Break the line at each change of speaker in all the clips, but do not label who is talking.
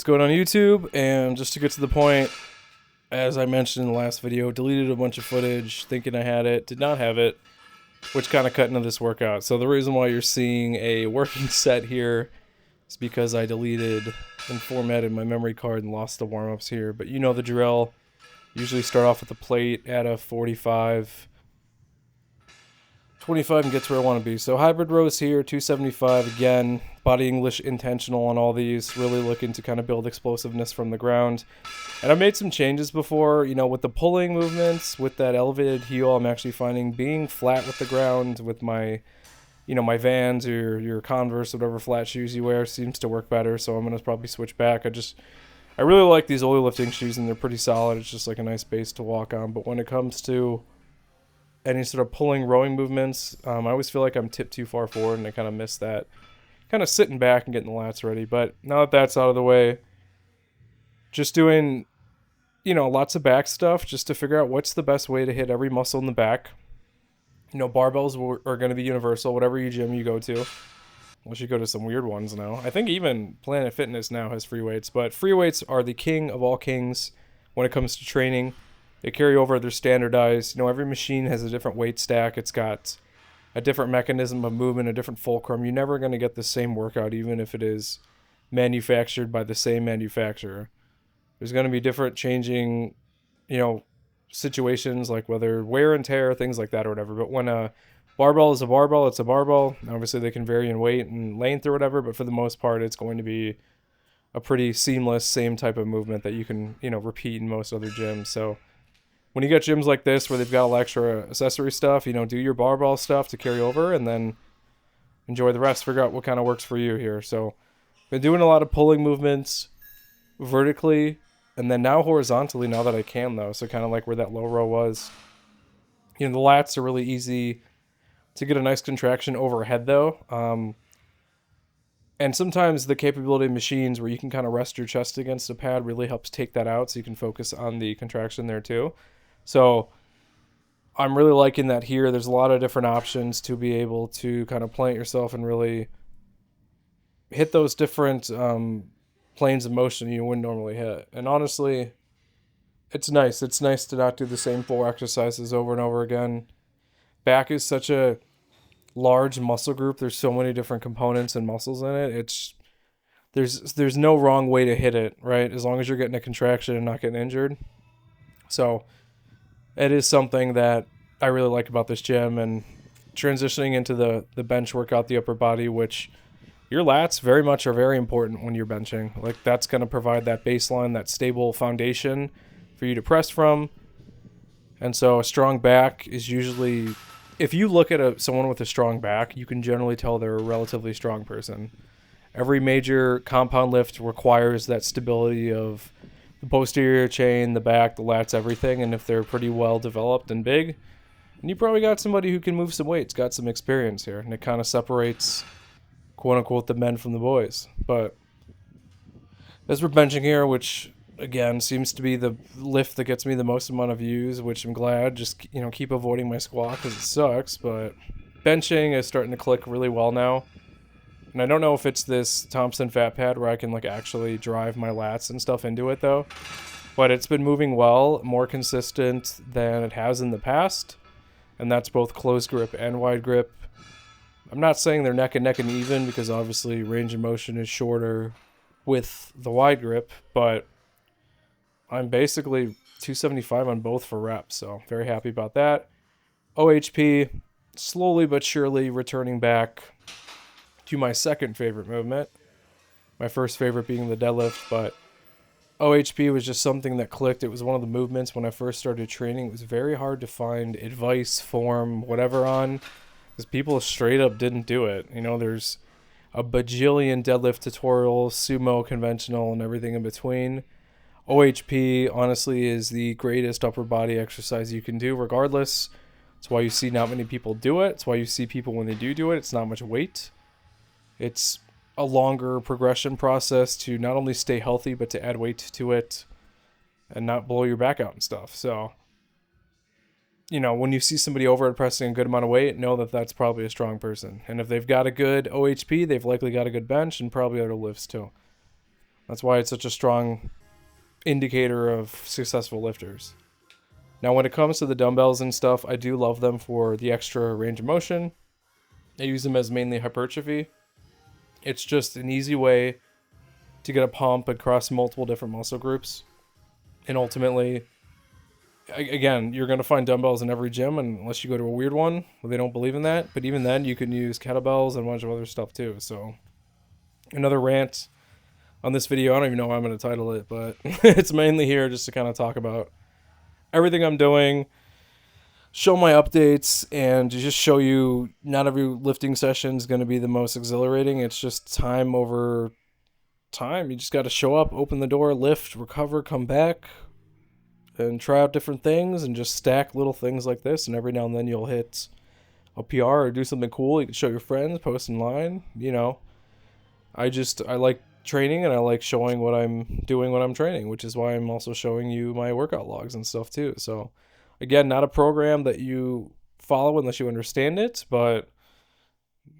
What's going on YouTube? And just to get to the point, as I mentioned in the last video, deleted a bunch of footage thinking I had it, did not have it, which kind of cut into this workout. So the reason why you're seeing a working set here is because I deleted and formatted my memory card and lost the warm-ups here. But you know the drill. Usually start off with a plate at a 45, 25 and get to where I want to be. So hybrid rows here, 275 again. Body English intentional on all these. Really looking to kind of build explosiveness from the ground. And I made some changes before, you know, with the pulling movements, with that elevated heel. I'm actually finding being flat with the ground with my, you know, my Vans or your Converse, whatever flat shoes you wear, seems to work better. So I'm going to probably switch back. I really like these oil lifting shoes and they're pretty solid. It's just like a nice base to walk on. But when it comes to any sort of pulling rowing movements, I always feel like I'm tipped too far forward and I kind of miss that. Kind of sitting back and getting the lats ready. But now that that's out of the way, just doing, you know, lots of back stuff just to figure out what's the best way to hit every muscle in the back. You know, barbells are going to be universal, whatever gym you go to. Unless you go to some weird ones now. I think even Planet Fitness now has free weights, but free weights are the king of all kings when it comes to training. They carry over, they're standardized. You know, every machine has a different weight stack. It's got a different mechanism of movement, a different fulcrum. You're never going to get the same workout, even if it is manufactured by the same manufacturer. There's going to be different changing, you know, situations, like whether wear and tear, things like that or whatever. But when a barbell is a barbell, it's a barbell. Obviously, they can vary in weight and length or whatever, but for the most part, it's going to be a pretty seamless, same type of movement that you can, you know, repeat in most other gyms. So when you get gyms like this where they've got all extra accessory stuff, you know, do your barbell stuff to carry over and then enjoy the rest. Figure out what kind of works for you here. So been doing a lot of pulling movements vertically and then now horizontally now that I can, though. So kind of like where that low row was. You know, the lats are really easy to get a nice contraction overhead, though. And sometimes the capability of machines where you can kind of rest your chest against a pad really helps take that out so you can focus on the contraction there too. So I'm really liking that here. There's a lot of different options to be able to kind of plant yourself and really hit those different planes of motion you wouldn't normally hit. And honestly, it's nice. It's nice to not do the same 4 exercises over and over again. Back is such a large muscle group. There's so many different components and muscles in it. There's no wrong way to hit it, right? As long as you're getting a contraction and not getting injured. So it is something that I really like about this gym, and transitioning into the bench workout, the upper body, which your lats very much are very important when you're benching. Like that's going to provide that baseline, that stable foundation for you to press from. And so a strong back is usually, if you look at someone with a strong back, you can generally tell they're a relatively strong person. Every major compound lift requires that stability of the posterior chain, the back, the lats, everything. And if they're pretty well developed and big, and you probably got somebody who can move some weights, got some experience here. And it kind of separates, quote unquote, the men from the boys. But as we're benching here, which again seems to be the lift that gets me the most amount of views, which I'm glad. Just, you know, keep avoiding my squat because it sucks, but benching is starting to click really well now. And I don't know if it's this Thompson fat pad where I can like actually drive my lats and stuff into it though, but it's been moving well, more consistent than it has in the past, and that's both closed grip and wide grip. I'm not saying they're neck and even because obviously range of motion is shorter with the wide grip, but I'm basically 275 on both for reps, so very happy about that. OHP, slowly but surely returning back to my second favorite movement. My first favorite being the deadlift, but OHP was just something that clicked. It was one of the movements when I first started training. It was very hard to find advice, form, whatever on, because people straight up didn't do it. You know, there's a bajillion deadlift tutorials, sumo, conventional, and everything in between. OHP, honestly, is the greatest upper body exercise you can do regardless. It's why you see not many people do it. It's why you see people when they do it, it's not much weight. It's a longer progression process to not only stay healthy, but to add weight to it and not blow your back out and stuff. So, you know, when you see somebody over pressing a good amount of weight, know that that's probably a strong person. And if they've got a good OHP, they've likely got a good bench and probably other lifts too. That's why it's such a strong indicator of successful lifters. Now, when it comes to the dumbbells and stuff, I do love them for the extra range of motion. I use them as mainly hypertrophy. It's just an easy way to get a pump across multiple different muscle groups. And ultimately, again, you're going to find dumbbells in every gym unless you go to a weird one where they don't believe in that. But even then, you can use kettlebells and a bunch of other stuff too. So another rant on this video. I don't even know how I'm going to title it, but it's mainly here just to kind of talk about everything I'm doing, show my updates, and to just show you not every lifting session is going to be the most exhilarating. It's just time over time. You just got to show up, open the door, lift, recover, come back, and try out different things and just stack little things like this. And every now and then you'll hit a PR or do something cool. You can show your friends, post in line. You know, I like training, and I like showing what I'm doing when I'm training, which is why I'm also showing you my workout logs and stuff too. So again, not a program that you follow unless you understand it, but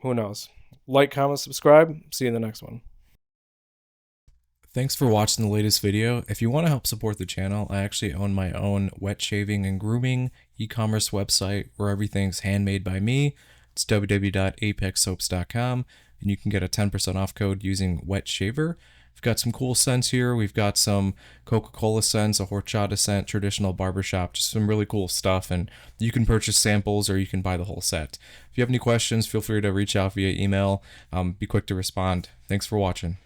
who knows? Like, comment, subscribe. See you in the next one. Thanks for watching the latest video. If you want to help support the channel, I actually own my own wet shaving and grooming e-commerce website where everything's handmade by me. It's www.apexsoaps.com, and you can get a 10% off code using wet shaver. We've got some cool scents here. We've got some Coca-Cola scents, a horchata scent, traditional barbershop, just some really cool stuff. And you can purchase samples or you can buy the whole set. If you have any questions, feel free to reach out via email. Be quick to respond. Thanks for watching.